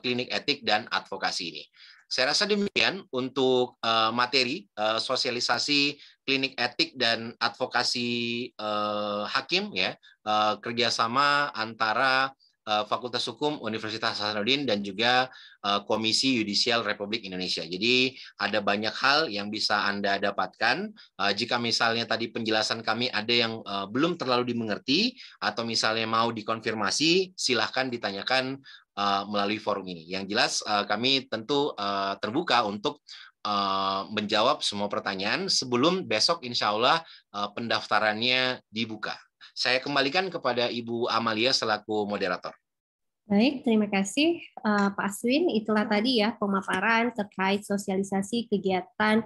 klinik etik dan advokasi ini. Saya rasa demikian untuk materi sosialisasi klinik etik dan advokasi hakim ya, kerjasama antara Fakultas Hukum Universitas Hasanuddin dan juga Komisi Yudisial Republik Indonesia. Jadi ada banyak hal yang bisa Anda dapatkan. Jika misalnya tadi penjelasan kami ada yang belum terlalu dimengerti atau misalnya mau dikonfirmasi, silahkan ditanyakan melalui forum ini. Yang jelas kami tentu terbuka untuk menjawab semua pertanyaan sebelum besok insya Allah pendaftarannya dibuka. Saya kembalikan kepada Ibu Amalia selaku moderator. Baik, terima kasih Pak Aswin. Itulah tadi ya pemaparan terkait sosialisasi kegiatan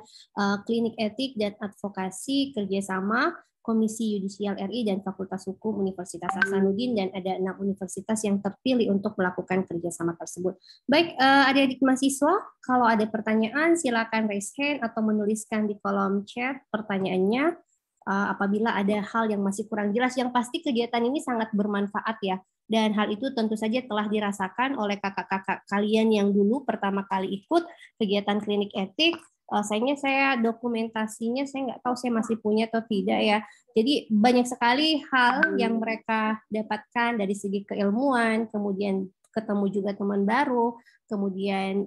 klinik etik dan advokasi kerjasama Komisi Yudisial RI dan Fakultas Hukum Universitas Hasanuddin, dan ada 6 universitas yang terpilih untuk melakukan kerjasama tersebut. Baik, adik-adik mahasiswa, kalau ada pertanyaan silakan raise hand atau menuliskan di kolom chat pertanyaannya. Apabila ada hal yang masih kurang jelas, yang pasti kegiatan ini sangat bermanfaat ya, dan hal itu tentu saja telah dirasakan oleh kakak-kakak kalian yang dulu pertama kali ikut kegiatan klinik etik. Sayangnya saya dokumentasinya saya nggak tahu saya masih punya atau tidak ya. Jadi banyak sekali hal yang mereka dapatkan dari segi keilmuan, kemudian ketemu juga teman baru, kemudian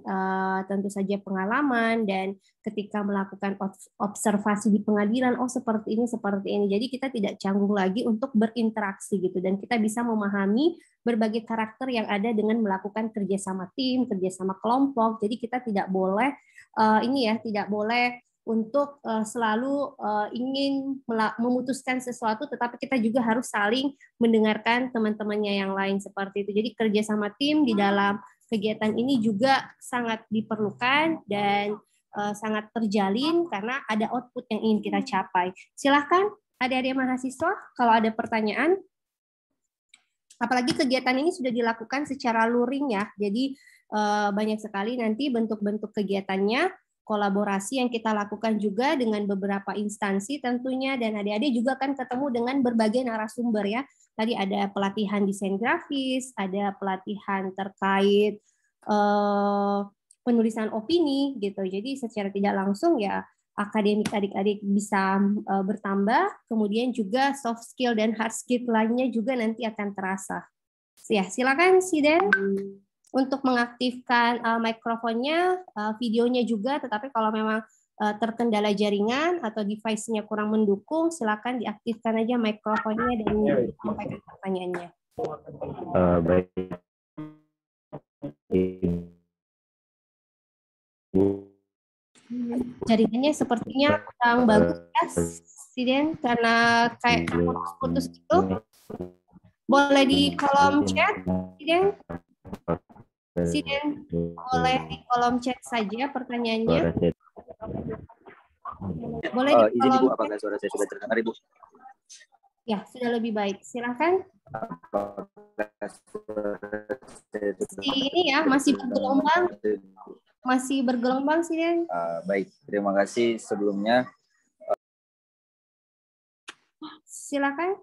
tentu saja pengalaman, dan ketika melakukan observasi di pengadilan, oh seperti ini. Jadi kita tidak canggung lagi untuk berinteraksi gitu, dan kita bisa memahami berbagai karakter yang ada dengan melakukan kerjasama tim, kerjasama kelompok. Jadi kita tidak boleh tidak boleh untuk selalu ingin memutuskan sesuatu, tetapi kita juga harus saling mendengarkan teman-temannya yang lain seperti itu. Jadi kerjasama tim di dalam kegiatan ini juga sangat diperlukan dan sangat terjalin karena ada output yang ingin kita capai. Silahkan adik-adik mahasiswa kalau ada pertanyaan. Apalagi kegiatan ini sudah dilakukan secara luring ya, jadi banyak sekali nanti bentuk-bentuk kegiatannya, kolaborasi yang kita lakukan juga dengan beberapa instansi tentunya, dan adik-adik juga akan ketemu dengan berbagai narasumber ya. Tadi ada pelatihan desain grafis, ada pelatihan terkait penulisan opini gitu. Jadi secara tidak langsung ya akademik adik-adik bisa bertambah, kemudian juga soft skill dan hard skill lainnya juga nanti akan terasa. Ya, silakan Siden untuk mengaktifkan mikrofonnya, videonya juga, tetapi kalau memang terkendala jaringan atau device-nya kurang mendukung, silakan diaktifkan aja mikrofonnya dan sampaikan pertanyaannya. Baik. Jaringannya sepertinya kurang bagus ya, Siden, karena kayak putus-putus gitu. Boleh di kolom chat, Siden, boleh di kolom chat saja pertanyaannya. Boleh di Izin Ibu, kolom apakah suara saya sudah terdengar Ibu? ya, sudah lebih baik. Silakan. Apakah suara saya Ini ya masih bergelombang, sih Den. Baik, terima kasih sebelumnya. Silakan.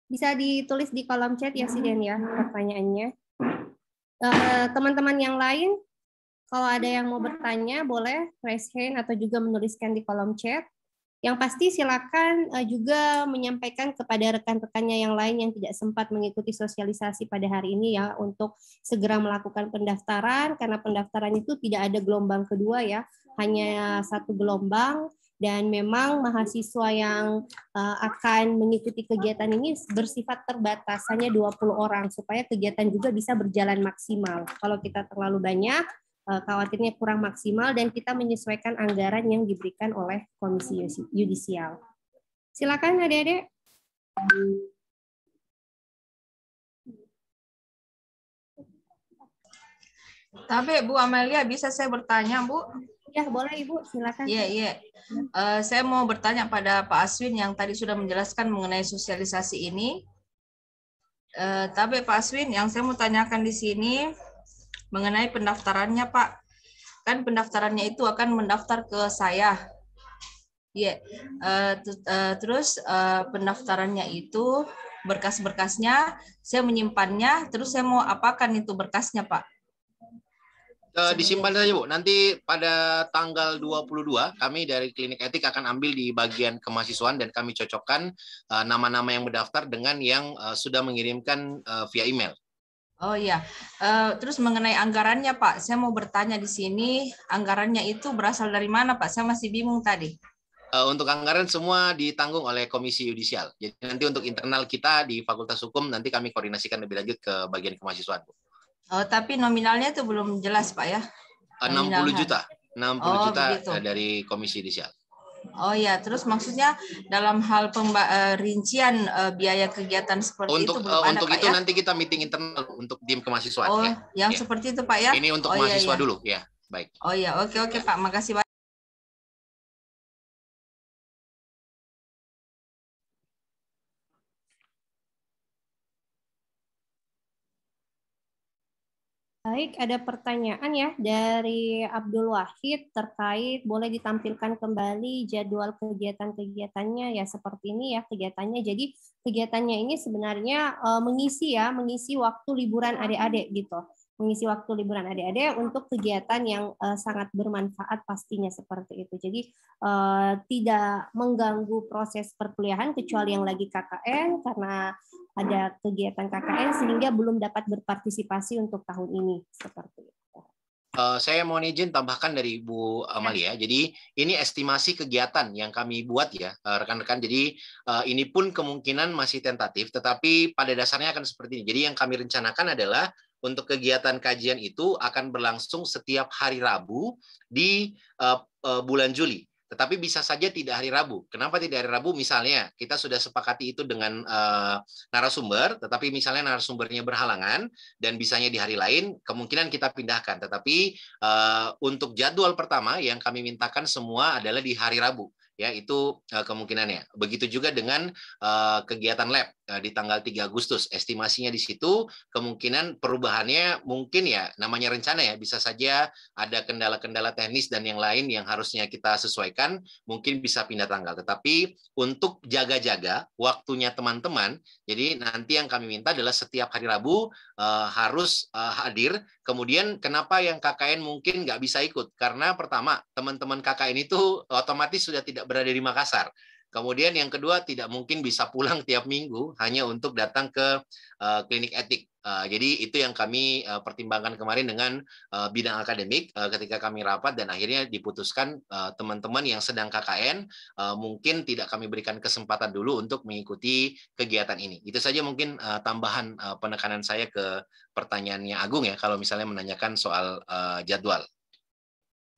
Bisa ditulis di kolom chat ya Siden ya pertanyaannya. Teman-teman yang lain, kalau ada yang mau bertanya boleh raise hand atau juga menuliskan di kolom chat. Yang pasti silakan juga menyampaikan kepada rekan-rekannya yang lain yang tidak sempat mengikuti sosialisasi pada hari ini ya untuk segera melakukan pendaftaran karena pendaftaran itu tidak ada gelombang kedua ya, hanya satu gelombang dan memang mahasiswa yang akan mengikuti kegiatan ini bersifat terbatas hanya 20 orang supaya kegiatan juga bisa berjalan maksimal. Kalau kita terlalu banyak khawatirnya kurang maksimal dan kita menyesuaikan anggaran yang diberikan oleh Komisi Yudisial. Silakan adik-adik. Tapi Bu Amelia, bisa saya bertanya, Bu? Ya, boleh Ibu, silakan. Iya. Saya mau bertanya pada Pak Aswin yang tadi sudah menjelaskan mengenai sosialisasi ini. Tapi Pak Aswin, yang saya mau tanyakan di sini mengenai pendaftarannya, Pak. Kan pendaftarannya itu akan mendaftar ke saya. Iya. Terus pendaftarannya itu berkas-berkasnya saya menyimpannya, terus saya mau apakan itu berkasnya, Pak? Disimpan saja Bu. Nanti pada tanggal 22 kami dari Klinik Etik akan ambil di bagian kemahasiswaan dan kami cocokkan nama-nama yang mendaftar dengan yang sudah mengirimkan via email. Oh iya, terus mengenai anggarannya Pak, saya mau bertanya di sini, anggarannya itu berasal dari mana Pak? Saya masih bingung tadi. Untuk anggaran semua ditanggung oleh Komisi Yudisial. Jadi nanti untuk internal kita di Fakultas Hukum nanti kami koordinasikan lebih lanjut ke bagian kemahasiswaan. Oh, tapi nominalnya itu belum jelas Pak ya? 60 juta begitu. Dari Komisi Yudisial. Oh ya, terus maksudnya dalam hal rincian biaya kegiatan seperti itu belum ada untuk Pak itu ya? nanti kita meeting internal untuk tim kemahasiswaan. Oh, ya. yang seperti itu Pak ya? Ini untuk mahasiswa dulu ya. Baik. Oh iya, oke Pak, makasih Pak. Baik, ada pertanyaan ya dari Abdul Wahid terkait boleh ditampilkan kembali jadwal kegiatan-kegiatannya ya seperti ini ya kegiatannya. Jadi kegiatannya ini sebenarnya mengisi waktu liburan adik-adik gitu. Mengisi waktu liburan adik-adik untuk kegiatan yang sangat bermanfaat pastinya seperti itu. Jadi tidak mengganggu proses perkuliahan kecuali yang lagi KKN karena ada kegiatan KKN sehingga belum dapat berpartisipasi untuk tahun ini seperti itu. Saya mohon izin tambahkan dari Bu Amalia. Jadi ini estimasi kegiatan yang kami buat ya rekan-rekan. Jadi ini pun kemungkinan masih tentatif, tetapi pada dasarnya akan seperti ini. Jadi yang kami rencanakan adalah untuk kegiatan kajian itu akan berlangsung setiap hari Rabu di bulan Juli. Tetapi bisa saja tidak hari Rabu. Kenapa tidak hari Rabu? Misalnya kita sudah sepakati itu dengan narasumber, tetapi misalnya narasumbernya berhalangan dan bisanya di hari lain, kemungkinan kita pindahkan. Tetapi untuk jadwal pertama yang kami mintakan semua adalah di hari Rabu. Ya, itu kemungkinannya. Begitu juga dengan kegiatan lab di tanggal 3 Agustus. Estimasinya di situ, kemungkinan perubahannya mungkin ya, namanya rencana ya, bisa saja ada kendala-kendala teknis dan yang lain yang harusnya kita sesuaikan, mungkin bisa pindah tanggal. Tetapi untuk jaga-jaga waktunya teman-teman, jadi nanti yang kami minta adalah setiap hari Rabu harus hadir. Kemudian kenapa yang KKN mungkin nggak bisa ikut? Karena pertama, teman-teman KKN itu otomatis sudah tidak berada di Makassar. Kemudian yang kedua, tidak mungkin bisa pulang tiap minggu hanya untuk datang ke klinik etik. Jadi itu yang kami pertimbangkan kemarin dengan bidang akademik ketika kami rapat dan akhirnya diputuskan teman-teman yang sedang KKN mungkin tidak kami berikan kesempatan dulu untuk mengikuti kegiatan ini. Itu saja mungkin tambahan penekanan saya ke pertanyaannya Agung ya, kalau misalnya menanyakan soal jadwal.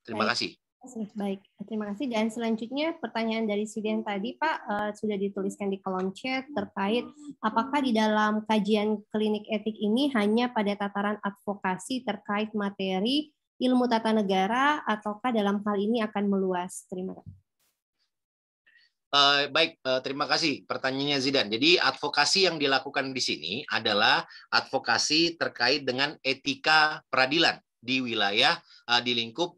Terima kasih. Baik, terima kasih. Dan selanjutnya pertanyaan dari Sidin tadi, Pak, sudah dituliskan di kolom chat terkait apakah di dalam kajian klinik etik ini hanya pada tataran advokasi terkait materi ilmu tata negara ataukah dalam hal ini akan meluas? Terima kasih. Baik, terima kasih pertanyaannya Zidan. Jadi advokasi yang dilakukan di sini adalah advokasi terkait dengan etika peradilan di wilayah di lingkup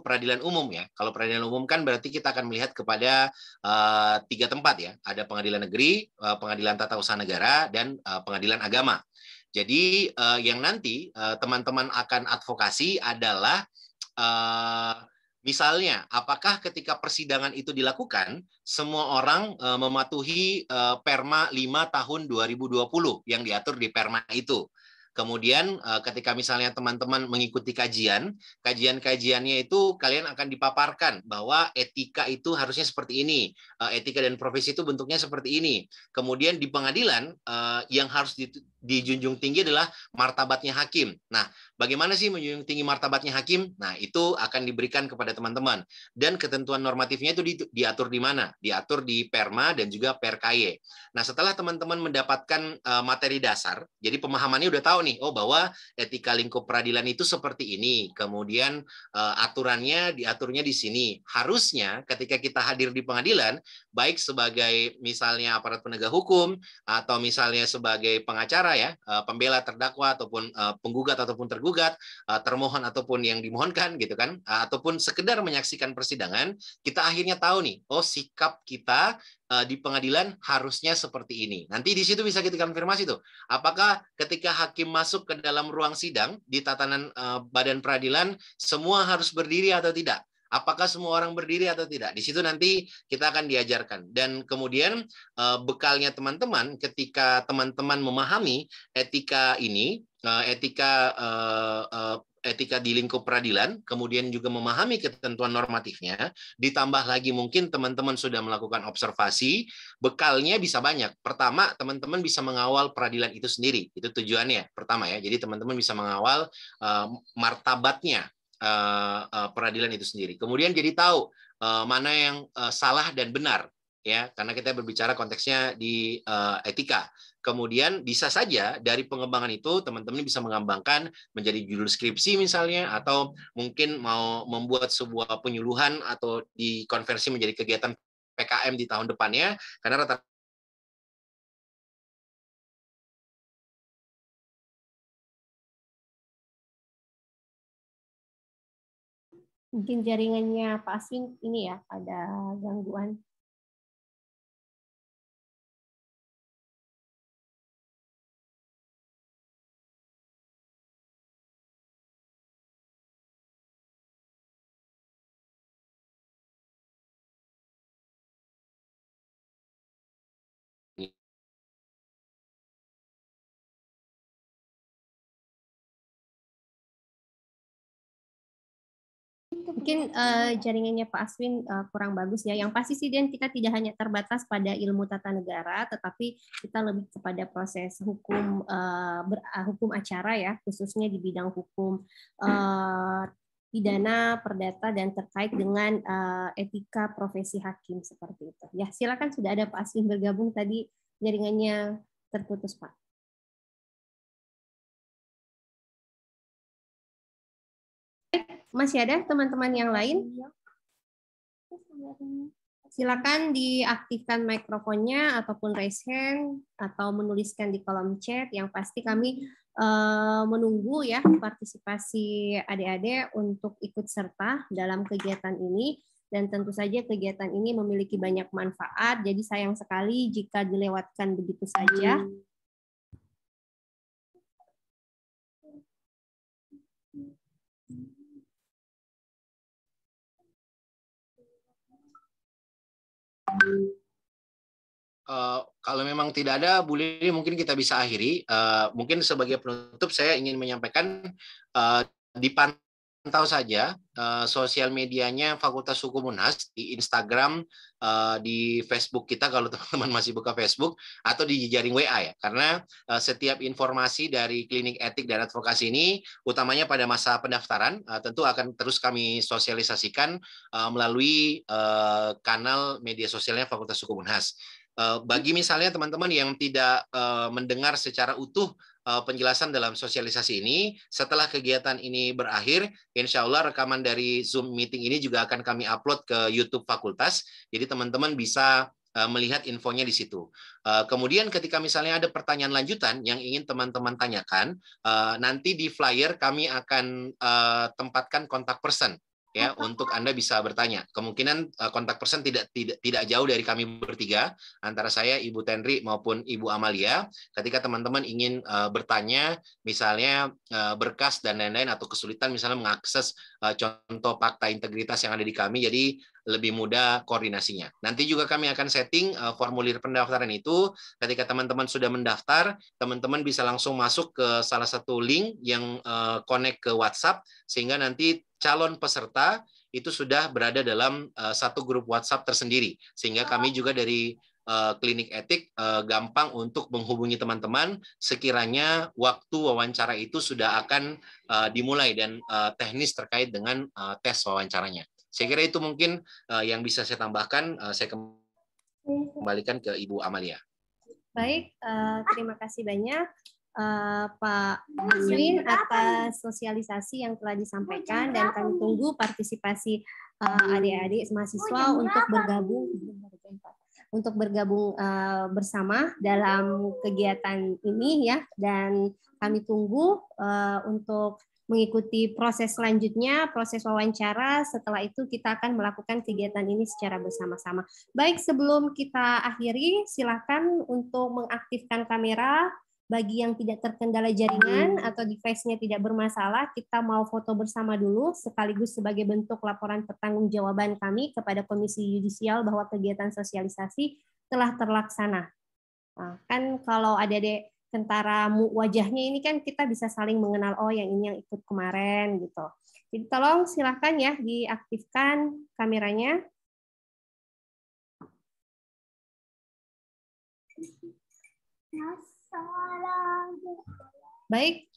peradilan umum ya. Kalau peradilan umum kan berarti kita akan melihat kepada 3 tempat ya. Ada pengadilan negeri, pengadilan tata usaha negara, dan pengadilan agama. Jadi yang nanti teman-teman akan advokasi adalah misalnya, apakah ketika persidangan itu dilakukan, semua orang mematuhi Perma 5 tahun 2020 yang diatur di Perma itu. Kemudian ketika misalnya teman-teman mengikuti kajian-kajiannya itu kalian akan dipaparkan bahwa etika itu harusnya seperti ini, etika dan profesi itu bentuknya seperti ini. Kemudian di pengadilan yang harus dijunjung tinggi adalah martabatnya hakim. Nah, bagaimana sih menjunjung tinggi martabatnya hakim? Nah, itu akan diberikan kepada teman-teman. Dan ketentuan normatifnya itu diatur di mana? Diatur di Perma dan juga PRKY. Nah, setelah teman-teman mendapatkan materi dasar, jadi pemahamannya udah tahu nih, oh bahwa etika lingkup peradilan itu seperti ini. Kemudian aturannya diaturnya di sini. Harusnya ketika kita hadir di pengadilan, baik sebagai misalnya aparat penegak hukum atau misalnya sebagai pengacara ya, pembela terdakwa ataupun penggugat ataupun tergugat, termohon ataupun yang dimohonkan gitu kan, ataupun sekedar menyaksikan persidangan, kita akhirnya tahu nih, oh sikap kita di pengadilan harusnya seperti ini. Nanti di situ bisa kita konfirmasi tuh, apakah ketika hakim masuk ke dalam ruang sidang di tatanan badan peradilan semua harus berdiri atau tidak? Apakah semua orang berdiri atau tidak? Di situ nanti kita akan diajarkan. Dan kemudian bekalnya teman-teman ketika teman-teman memahami etika ini, etika di lingkup peradilan, kemudian juga memahami ketentuan normatifnya, ditambah lagi mungkin teman-teman sudah melakukan observasi, bekalnya bisa banyak. Pertama, teman-teman bisa mengawal peradilan itu sendiri. Itu tujuannya. Pertama ya. Jadi teman-teman bisa mengawal martabatnya peradilan itu sendiri. Kemudian jadi tahu mana yang salah dan benar ya, karena kita berbicara konteksnya di etika. Kemudian bisa saja dari pengembangan itu teman-teman bisa mengembangkan menjadi judul skripsi misalnya, atau mungkin mau membuat sebuah penyuluhan atau dikonversi menjadi kegiatan PKM di tahun depannya, karena rata Mungkin jaringannya Pak Aswin ini ya, ada gangguan. Mungkin jaringannya Pak Aswin kurang bagus ya. Yang pasti sih Dan, kita tidak hanya terbatas pada ilmu tata negara, tetapi kita lebih kepada proses hukum hukum acara ya, khususnya di bidang hukum pidana, perdata, dan terkait dengan etika profesi hakim seperti itu. Ya, silakan, sudah ada Pak Aswin bergabung tadi, jaringannya terputus Pak. Masih ada teman-teman yang lain? Silakan diaktifkan mikrofonnya ataupun raise hand atau menuliskan di kolom chat. Yang pasti kami menunggu ya partisipasi adik-adik untuk ikut serta dalam kegiatan ini, dan tentu saja kegiatan ini memiliki banyak manfaat. Jadi sayang sekali jika dilewatkan begitu saja. Kalau memang tidak ada, Bu Lili, mungkin kita bisa akhiri. Mungkin sebagai penutup saya ingin menyampaikan di panel pantau saja sosial medianya Fakultas Hukum Unhas di Instagram, di Facebook kita kalau teman-teman masih buka Facebook, atau di jejaring WA ya. Karena setiap informasi dari klinik etik dan advokasi ini, utamanya pada masa pendaftaran, tentu akan terus kami sosialisasikan melalui kanal media sosialnya Fakultas Hukum Unhas. Bagi misalnya teman-teman yang tidak mendengar secara utuh penjelasan dalam sosialisasi ini, setelah kegiatan ini berakhir, insya Allah rekaman dari Zoom meeting ini juga akan kami upload ke YouTube Fakultas, jadi teman-teman bisa melihat infonya di situ. Kemudian ketika misalnya ada pertanyaan lanjutan yang ingin teman-teman tanyakan, nanti di flyer kami akan tempatkan kontak person ya untuk Anda bisa bertanya. Kemungkinan kontak person tidak jauh dari kami bertiga, antara saya, Ibu Tenri maupun Ibu Amalia. Ketika teman-teman ingin bertanya, misalnya berkas dan lain-lain atau kesulitan misalnya mengakses contoh fakta integritas yang ada di kami, jadi lebih mudah koordinasinya. Nanti juga kami akan setting formulir pendaftaran itu. Ketika teman-teman sudah mendaftar, teman-teman bisa langsung masuk ke salah satu link yang connect ke WhatsApp, sehingga nanti calon peserta itu sudah berada dalam satu grup WhatsApp tersendiri, sehingga kami juga dari klinik etik gampang untuk menghubungi teman-teman sekiranya waktu wawancara itu sudah akan dimulai dan teknis terkait dengan tes wawancaranya. Saya kira itu mungkin yang bisa saya tambahkan. Saya kembalikan ke Ibu Amalia. Baik, terima kasih banyak Pak Aswin atas sosialisasi yang telah disampaikan, dan kami tunggu partisipasi adik-adik mahasiswa untuk bergabung bersama dalam kegiatan ini ya, dan kami tunggu untuk mengikuti proses selanjutnya, proses wawancara. Setelah itu kita akan melakukan kegiatan ini secara bersama-sama. Baik, sebelum kita akhiri, silakan untuk mengaktifkan kamera. Bagi yang tidak terkendala jaringan atau device-nya tidak bermasalah, kita mau foto bersama dulu, sekaligus sebagai bentuk laporan pertanggungjawaban kami kepada Komisi Yudisial bahwa kegiatan sosialisasi telah terlaksana. Nah, kan kalau adik-adik tentara wajahnya ini kan kita bisa saling mengenal, oh yang ini yang ikut kemarin gitu. Jadi tolong silakan ya diaktifkan kameranya. Baik,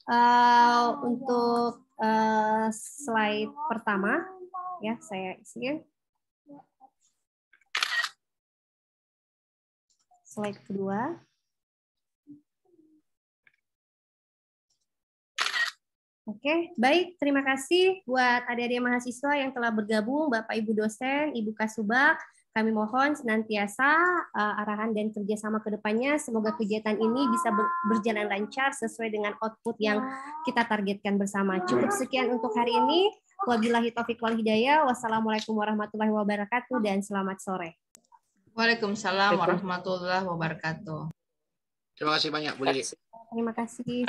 untuk slide pertama ya saya isi. Slide kedua. Oke, baik. Terima kasih buat adik-adik mahasiswa yang telah bergabung, Bapak Ibu dosen, Ibu Kasubag. Kami mohon senantiasa arahan dan kerjasama ke depannya. Semoga kegiatan ini bisa berjalan lancar sesuai dengan output yang kita targetkan bersama. Cukup sekian untuk hari ini. Wabillahi taufiq wal hidayah. Wassalamualaikum warahmatullahi wabarakatuh dan selamat sore. Waalaikumsalam warahmatullahi wabarakatuh. Terima kasih banyak, Bu Lili. Terima kasih.